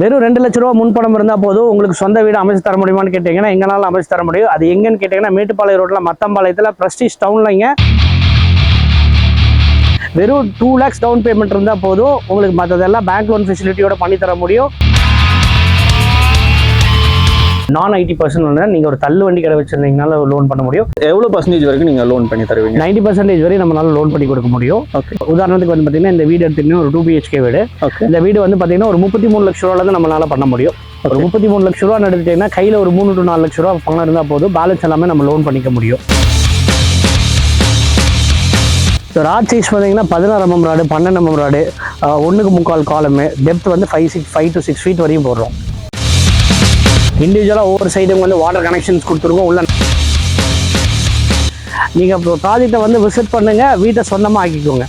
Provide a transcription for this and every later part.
வெறும் 2 லட்ச ரூபா முன்பணம் இருந்தால் போதும் உங்களுக்கு சொந்த வீடு அமைச்சு தர முடியுமான்னு கேட்டிங்கன்னா எங்கனாலும் அமைச்சு தர முடியும். அது எங்கன்னு கேட்டிங்கன்னா மேட்டுப்பாளையம் ரோட்டில் மத்தம்பாளையத்தில் பிரஸ்டீஜ் டவுன்லைங்க. வெறும் 2 lakhs டவுன் பேமெண்ட் இருந்தால் போதும் உங்களுக்கு மற்றதெல்லாம் பேங்க் லோன் ஃபெசிலிட்டியோட பண்ணி தர முடியும். நான் ஐடி பர்சன் நீங்கள் ஒரு தள்ளு வண்டி கடை வச்சிருந்தீங்கனால லோன் பண்ண முடியும். எவ்வளோ பர்சன்டேஜ் வரைக்கும் நீங்கள் லோன் பண்ணி தருவீங்க? 90% வரை நம்மளால லோன் பண்ணி கொடுக்க முடியும். உதாரணத்துக்கு வந்து பார்த்தீங்கன்னா இந்த வீடு எடுத்துக்கிட்டீங்கன்னா ஒரு 2 BHK வீடு. இந்த வீடு வந்து பார்த்தீங்கன்னா ஒரு 33 லட்ச ரூபாயில நம்மளால பண்ண முடியும். ஒரு 33 லட்ச ரூபா எடுத்துட்டீங்கன்னா கையில் ஒரு 3 to 4 லட்ச ரூபா பணம் இருந்தால் போதும் பேலன்ஸ் எல்லாமே நம்ம லோன் பண்ணிக்க முடியும். ஸோ ராட் சைஸ் பார்த்தீங்கன்னா 16 mm rod, 12 mm rod, 1.25 column, depth வந்து 5 to 6 feet வரையும் போடுறோம். இண்டிவிஜுவலாக ஒவ்வொரு சைடும் வந்து வாட்டர் கனெக்ஷன்ஸ் கொடுத்துருக்கோம். உள்ள நீங்கள் இப்போ ப்ராஜெக்டை வந்து விசிட் பண்ணுங்க, வீட்டை சொந்தமாக ஆக்கிக்கோங்க.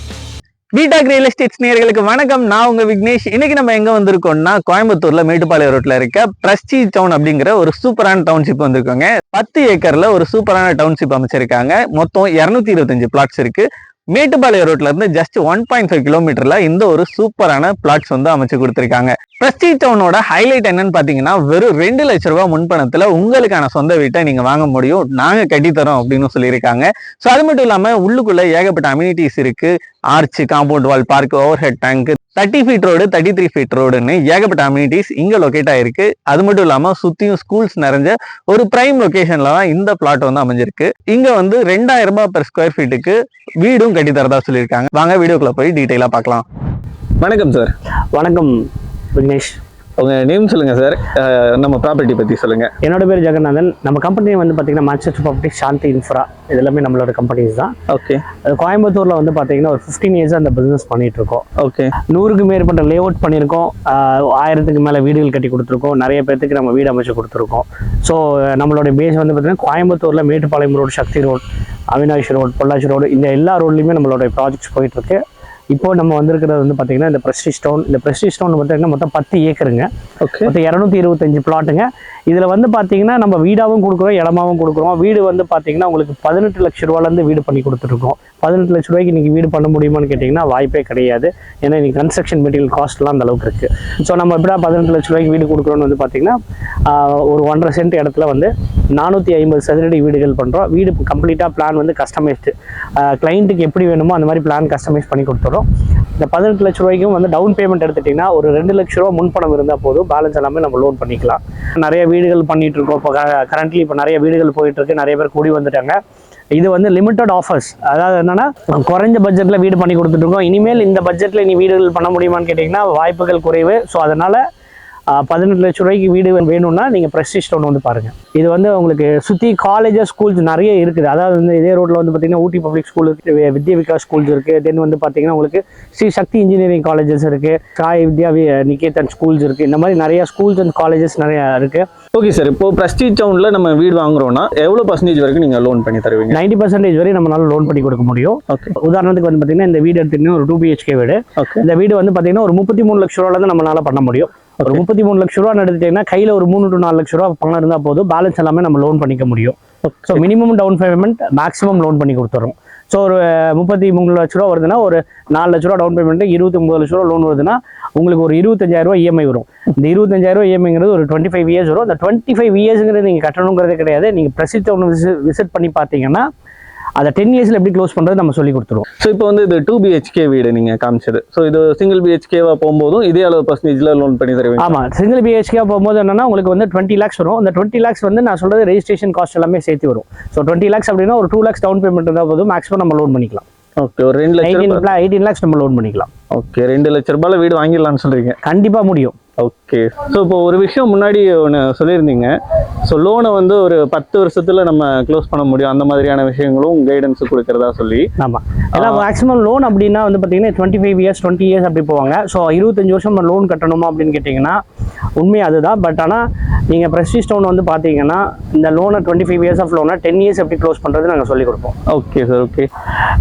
வீட்டாக் ரியல் எஸ்டேட்ஸ் நேயர்களுக்கு வணக்கம். நான் உங்க விக்னேஷ். இன்னைக்கு நம்ம எங்க வந்திருக்கோம்னா கோயம்புத்தூர்ல மேட்டுப்பாளையம் ரோட்ல இருக்க பிரஸ்டீஜ் டவுன் அப்படிங்கிற ஒரு சூப்பரான டவுன்ஷிப் வந்திருக்கோங்க. 10 ஏக்கர்ல ஒரு சூப்பரான டவுன்ஷிப் அமைச்சிருக்காங்க. மொத்தம் 225 பிளாட்ஸ் இருக்கு. மேட்டுப்பாளையம் ரோட்ல இருந்து ஜஸ்ட் 1.5 கிலோமீட்டர்ல இந்த ஒரு சூப்பரான பிளாட்ஸ் வந்து அமைச்சு கொடுத்துருக்காங்க. பிரஸ்டீஜ் டவுனோட ஹைலைட் என்னன்னு பாத்தீங்கன்னா வெறும் 2 லட்ச ரூபாய் முன்பணத்துல உங்களுக்கான சொந்த வீட்டை நீங்க வாங்க முடியும், நாங்க கட்டித்தரோம் அப்படின்னு சொல்லியிருக்காங்க. ஸோ அது மட்டும் இல்லாம உள்ளுக்குள்ள ஏகப்பட்ட அம்யூனிட்டிஸ் இருக்கு. Arch, compound wall, park, over head tank, 30 feet road, 33 feet ரோடுன்னு ஏகப்பட்ட அம்யூனிட்டிஸ் இங்க லொக்கேட் ஆயிருக்கு. அது மட்டும் இல்லாம சுத்தியும் ஸ்கூல்ஸ் நிறைஞ்ச ஒரு பிரைம் லொகேஷன்ல தான் இந்த பிளாட் வந்து அமைஞ்சிருக்கு. இங்க வந்து 2000 ரூபாய் per square feet வீடும் கட்டி தரதா சொல்லியிருக்காங்க. வாங்க வீடியோக்குள்ள போய் டீட்டெயிலா பார்க்கலாம். வணக்கம் சார். வணக்கம் விக்னேஷ். உங்க நேம் சொல்லுங்க சார், நம்ம ப்ராப்பர்ட்டி பத்தி சொல்லுங்க. என்னோட பேர் ஜெகநாதன். நம்ம கம்பெனி வந்து பார்த்தீங்கன்னா மான்செஸ்டர் ப்ராப்பர்ட்டி, சாந்தி இன்ஃப்ரா, இது எல்லாமே நம்மளோட கம்பெனிஸ் தான். ஓகே. கோயம்புத்தூர்ல வந்து பார்த்தீங்கன்னா ஒரு 15 years அந்த பிசினஸ் பண்ணிட்டு இருக்கோம். ஓகே. 100க்கு மேற்பட்ட லே அவுட் பண்ணியிருக்கோம். 1000க்கு மேலே வீடுகள் கட்டி கொடுத்துருக்கோம். நிறைய பேருக்கு நம்ம வீடு அமைச்சு கொடுத்துருக்கோம். ஸோ நம்மளோட பேஸ் வந்து பார்த்தீங்கன்னா கோயம்புத்தூர்ல Mettupalayam road, Sakthi road, Avinash road, Pollachi road, இந்த எல்லா ரோட்லையுமே நம்மளோட ப்ராஜெக்ட்ஸ் போயிட்டு இருக்கு. இப்போ நம்ம வந்திருக்கிறது வந்து பார்த்தீங்கன்னா இந்த பிரஸ்டீஜ் டவுன். இந்த பிரஸ்டீஜ் டவுன் பார்த்தீங்கன்னா மொத்தம் 10 ஏக்கருங்க. மொத்தம் 225 பிளாட்டுங்க. இதில் வந்து பார்த்தீங்கன்னா நம்ம வீடாகவும் கொடுக்குறோம், இடமாவும் கொடுக்குறோம். வீடு வந்து பார்த்தீங்கன்னா உங்களுக்கு 18 லட்ச ரூபாலேருந்து வீடு பண்ணி கொடுத்துருக்கோம். 18 லட்ச ரூபாய்க்கு இன்றைக்கி வீடு பண்ண முடியுமான்னு கேட்டிங்கன்னா வாய்ப்பே கிடையாது. ஏன்னா இன்றைக்கி கன்ஸ்ட்ரக்ஷன் மெட்டீரியல் காஸ்ட்லாம் அந்த அளவுக்கு இருக்குது. ஸோ நம்ம எப்படா 18 லட்ச ரூபாய்க்கு வீடு கொடுக்குறோன்னு வந்து பார்த்தீங்கன்னா ஒரு 1.5 சென்ட் இடத்துல வந்து 450 சதுரடி வீடுகள் பண்ணுறோம். வீடு கம்ப்ளீட்டாக பிளான் வந்து கஸ்டமைஸ்டு, கிளைண்ட்டுக்கு எப்படி வேணுமோ அந்த மாதிரி பிளான் கஸ்டமைஸ் பண்ணி கொடுத்துறோம். இந்த 18 லட்ச ரூபாய்க்கும் வந்து டவுன் பேமெண்ட் எடுத்துட்டிங்கன்னா ஒரு 2 லட்ச ரூபா முன்பணம் இருந்தால் போதும், பேலன்ஸ் எல்லாமே நம்ம லோன் பண்ணிக்கலாம். நிறைய வீடுகள் பண்ணிட்டு இருக்கோம். இப்போ கரண்ட்லி இப்போ நிறைய வீடுகள் போயிட்டு இருக்கு, நிறைய பேர் கூடி வந்துட்டாங்க. இது வந்து லிமிட்டட் ஆஃபர்ஸ், அதாவது என்னன்னா குறைஞ்ச பட்ஜெட்ல வீடு பண்ணி கொடுத்துட்டு இருக்கோம். இனிமேல் இந்த பட்ஜெட்ல இனி வீடுகள் பண்ண முடியுமான்னு கேட்டிங்கன்னா வாய்ப்புகள் குறைவு. ஸோ அதனால 18 லட்ச ரூபாய்க்கு வீடு வேணும்னா நீங்கள் பிரஸ்டீஜ் டவுன் வந்து பாருங்கள். இது வந்து உங்களுக்கு சுற்றி காலேஜஸ், ஸ்கூல்ஸ் நிறைய இருக்குது. அதாவது வந்து இதே ரோட்டில் வந்து பார்த்தீங்கன்னா ஊட்டி பப்ளிக் ஸ்கூல் இருக்குது, வித்யா விகாஸ் ஸ்கூல்ஸ் இருக்குது. தென் வந்து பார்த்தீங்கன்னா உங்களுக்கு ஸ்ரீ சக்தி இன்ஜினியரிங் காலேஜஸ் இருக்குது, சாய் வித்யா நிகேதன் ஸ்கூல்ஸ் இருக்குது. இந்த மாதிரி நிறைய ஸ்கூல்ஸ் அண்ட் காலேஜஸ் நிறைய இருக்குது. Okay sir. இப்போ பிரஸ்டீஜ் டவுன்ல நம்ம வீடு வாங்குறோம்னா எவ்வளோ பர்சன்டேஜ் வரைக்கும் நீங்கள் லோன் பண்ணி தருவீங்க? 90% வரை நம்மளால லோன் பண்ணி கொடுக்க முடியும். உதாரணத்துக்கு வந்து பார்த்தீங்கன்னா இந்த வீடு எடுத்துக்கிட்டீங்கன்னா ஒரு 2 BHK வீடு. இந்த வீடு வந்து பார்த்தீங்கன்னா ஒரு 33 லட்ச ரூபாயிலேருந்து நம்மளால பண்ண முடியும். ஒரு 33 லட்ச ரூபா எடுத்துட்டீங்கன்னா கையில் ஒரு 3 to 4 லட்ச ரூபா பணம் இருந்தால் போதும், பேலன்ஸ் எல்லாமே நம்ம லோன் பண்ணிக்க முடியும். So minimum down payment, maximum loan பண்ணி கொடுத்துறோம். ஸோ ஒரு 33 லட்ச ரூபா வருதுன்னா ஒரு 4 லட்ச ரூபா டவுன் பேமெண்ட், 29 லட்ச ரூபா லோன் வருதுன்னா உங்களுக்கு ஒரு 25,000 ரூபா இஎம்ஐ வரும். இந்த 25,000 இஎம்ஐங்கிறது ஒரு 25 years வரும். அந்த 25 yearsங்கிறது நீங்கள் கட்டணுங்கிறதே கிடையாது. நீங்கள் பிரஸ்டீஜ் டவுன் விசிட் பண்ணி பார்த்தீங்கன்னா அதை 10 yearsல எப்படி க்ளோஸ் பண்ணுறது நம்ம சொல்லி கொடுத்துருவோம். ஸோ இப்போ வந்து இது 2 BHK வீடு நீங்கள் காமிச்சது. ஸோ இது சிங்கிள் BHKவா போகும்போதும் இதே அளவு பர்சன்டேஜில் லோன் பண்ணி தருவீங்க? ஆமாம், சிங்கிள் BHK போகும்போது என்னன்னா உங்களுக்கு வந்து 20 lakhs வரும். அந்த 20 lakhs வந்து நான் சொல்கிறது ரெஜிஸ்ட்ரேஷன் காஸ்ட் எல்லாமே சேர்த்து வரும். ஸோ 20 lakhs அப்படின்னா ஒரு 2 lakhs டவுன் பேமெண்ட் இருந்தால் போதும், மேக்ஸிமம் நம்ம லோன் பண்ணிக்கலாம். ஓகே. ஒரு 18 lakhs நம்ம லோன் பண்ணிக்கலாம். ஓகே. 2 லட்ச ரூபாயில வீடு வாங்கிடலாம்னு சொல்றீங்க? கண்டிப்பாக முடியும். ஓகே. ஸோ இப்போ ஒரு விஷயம் முன்னாடி ஒன்று சொல்லியிருந்தீங்க. ஸோ லோனை வந்து ஒரு 10 வருஷத்துல நம்ம க்ளோஸ் பண்ண முடியும், அந்த மாதிரியான விஷயங்களும் கைடன்ஸ் கொடுக்கறதா சொல்லி. ஆமாம். ஏன்னா மேக்ஸிமம் லோன் அப்படின்னா வந்து பார்த்தீங்கன்னா 25 years 20 years அப்படி போவாங்க. ஸோ 25 வருஷம் நம்ம லோன் கட்டணுமா அப்படின்னு கேட்டிங்கன்னா உண்மை அதுதான். பட் ஆனால் நீங்கள் பிரஸ்டீஜ் டவுன் வந்து பார்த்தீங்கன்னா இந்த லோனை 25 years ஆஃப் லோனை 10 years எப்படி க்ளோஸ் பண்ணுறது நாங்கள் சொல்லிக் கொடுப்போம். Okay sir. ஓகே.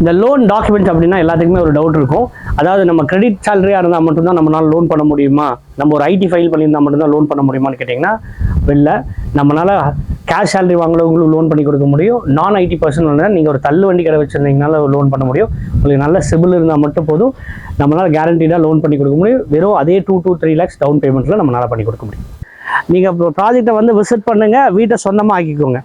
இந்த லோன் டாக்குமெண்ட்ஸ் அப்படின்னா எல்லாத்துக்குமே ஒரு டவுட் இருக்கும். அதாவது நம்ம கிரெடிட் சேலரியாக இருந்தால் மட்டும்தான் நம்மளால லோன் பண்ண முடியுமா, நம்ம ஒரு ஐடி ஃபைல் பண்ணியிருந்தால் மட்டும்தான் லோன் பண்ண முடியுமான்னு கேட்டிங்கன்னா இல்லை. நம்மளால கேஷ் சேலரி வாங்குறவங்களுக்கு லோன் பண்ணி கொடுக்க முடியும். நான் ஐடி பர்சன் நீங்கள் ஒரு தள்ளு வண்டி கடை வச்சுருந்தீங்கனால லோன் பண்ண முடியும். உங்களுக்கு நல்ல சிபில் இருந்தால் மட்டும் போதும், நம்மளால் கேரண்டீடாக லோன் பண்ணி கொடுக்க முடியும். வெறும் அதே 2 to 3 lakhs டவுன் பேமெண்ட்டில் நம்மளால் பண்ணி கொடுக்க முடியும். நீங்கள் ப்ராஜெக்டை வந்து விசிட் பண்ணுங்கள், வீட்டை சொந்தமாக ஆக்கிக்கோங்க.